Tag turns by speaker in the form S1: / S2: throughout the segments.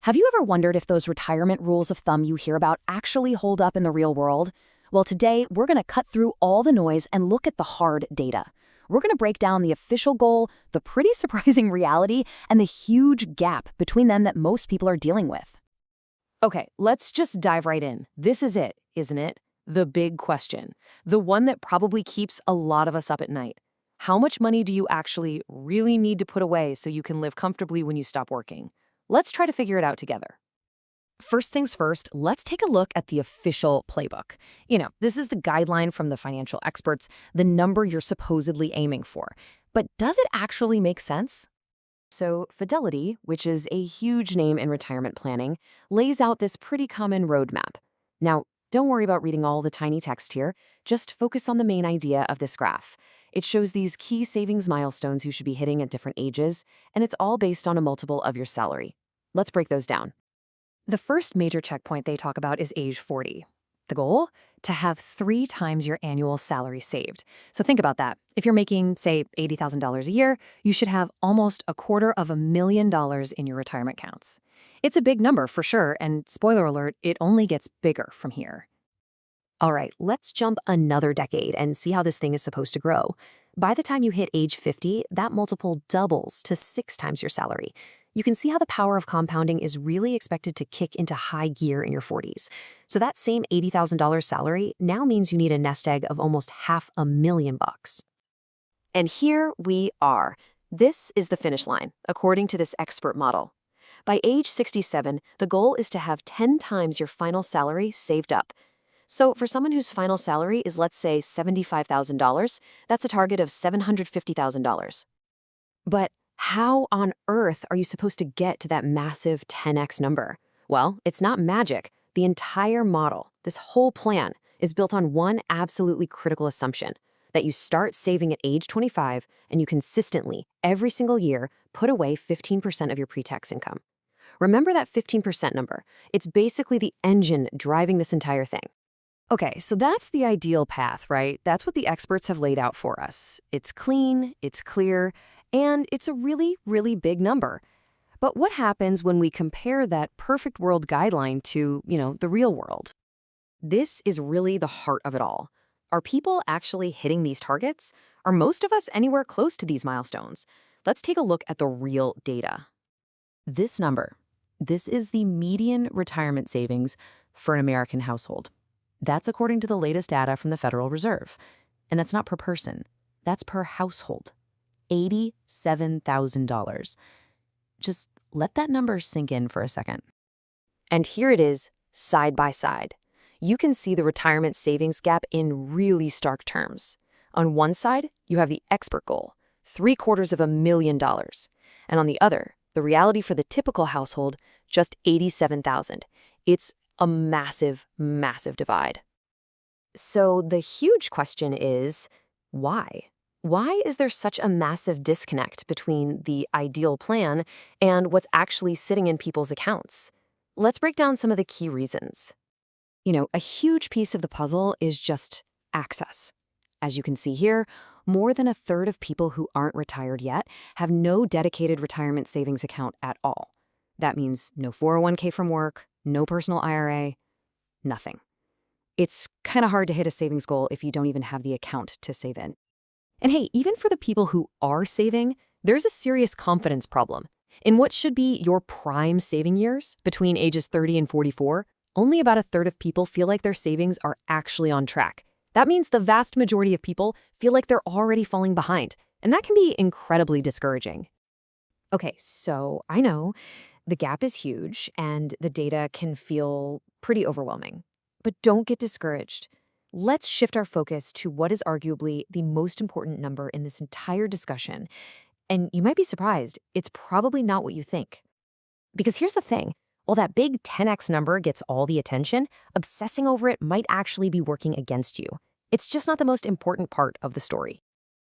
S1: Have you ever wondered if those retirement rules of thumb you hear about actually hold up in the real world? Well, today we're going to cut through all the noise and look at the hard data. We're going to break down the official goal, the pretty surprising reality, and the huge gap between them that most people are dealing with.
S2: Okay, let's just dive right in. This is it, isn't it? The big question. The one that probably keeps a lot of us up at night. How much money do you actually really need to put away so you can live comfortably when you stop working? Let's try to figure it out together.
S1: First things first, let's take a look at the official playbook. This is the guideline from the financial experts, the number you're supposedly aiming for. But does it actually make sense? So Fidelity, which is a huge name in retirement planning, lays out this pretty common roadmap. Now, don't worry about reading all the tiny text here. Just focus on the main idea of this graph. It shows these key savings milestones you should be hitting at different ages, and it's all based on a multiple of your salary. Let's break those down. The first major checkpoint they talk about is age 40. The goal? To have 3 times your annual salary saved. So think about that. If you're making, say, $80,000 a year, you should have almost $250,000 in your retirement accounts. It's a big number for sure, and spoiler alert, it only gets bigger from here. All right, let's jump another decade and see how this thing is supposed to grow. By the time you hit age 50, that multiple doubles to 6 times your salary. You can see how the power of compounding is really expected to kick into high gear in your 40s. So that same $80,000 salary now means you need a nest egg of almost $500,000. And here we are. This is the finish line, according to this expert model. By age 67, the goal is to have 10 times your final salary saved up. So for someone whose final salary is, let's say, $75,000, that's a target of $750,000. But how on earth are you supposed to get to that massive 10x number? Well, it's not magic. The entire model, this whole plan, is built on one absolutely critical assumption, that you start saving at age 25 and you consistently, every single year, put away 15% of your pre-tax income. Remember that 15% number. It's basically the engine driving this entire thing. Okay, so that's the ideal path, right? That's what the experts have laid out for us. It's clean, it's clear, and it's a really, really big number. But what happens when we compare that perfect world guideline to, the real world? This is really the heart of it all. Are people actually hitting these targets? Are most of us anywhere close to these milestones? Let's take a look at the real data. This number, this is the median retirement savings for an American household. That's according to the latest data from the Federal Reserve. And that's not per person, that's per household. $87,000. Just let that number sink in for a second. And here it is, side by side. You can see the retirement savings gap in really stark terms. On one side, you have the expert goal, $750,000. And on the other, the reality for the typical household, just $87,000. It's a massive, massive divide. So the huge question is, why? Why is there such a massive disconnect between the ideal plan and what's actually sitting in people's accounts? Let's break down some of the key reasons. A huge piece of the puzzle is just access. As you can see here, more than a third of people who aren't retired yet have no dedicated retirement savings account at all. That means no 401k from work, no personal IRA, nothing. It's kind of hard to hit a savings goal if you don't even have the account to save in. And hey, even for the people who are saving, there's a serious confidence problem. In what should be your prime saving years, between ages 30 and 44, only about a third of people feel like their savings are actually on track. That means the vast majority of people feel like they're already falling behind, and that can be incredibly discouraging. Okay, so I know the gap is huge and the data can feel pretty overwhelming. But don't get discouraged. Let's shift our focus to what is arguably the most important number in this entire discussion. And you might be surprised, it's probably not what you think. Because here's the thing, while that big 10x number gets all the attention, obsessing over it might actually be working against you. It's just not the most important part of the story.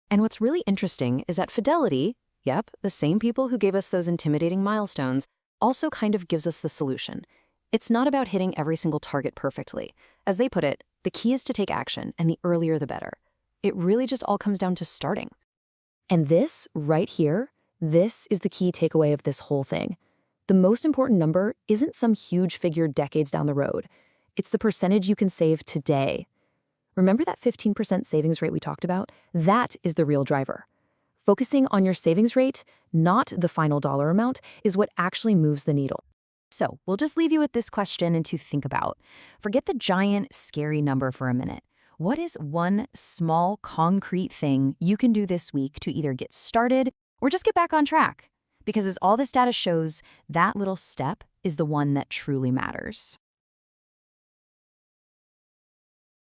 S1: And what's really interesting is that Fidelity, the same people who gave us those intimidating milestones, also kind of gives us the solution. It's not about hitting every single target perfectly. As they put it, the key is to take action, and the earlier the better. It really just all comes down to starting. And this, right here, this is the key takeaway of this whole thing. The most important number isn't some huge figure decades down the road. It's the percentage you can save today. Remember that 15% savings rate we talked about? That is the real driver. Focusing on your savings rate, not the final dollar amount, is what actually moves the needle. So we'll just leave you with this question and to think about. Forget the giant, scary number for a minute. What is one small, concrete thing you can do this week to either get started or just get back on track? Because as all this data shows, that little step is the one that truly matters.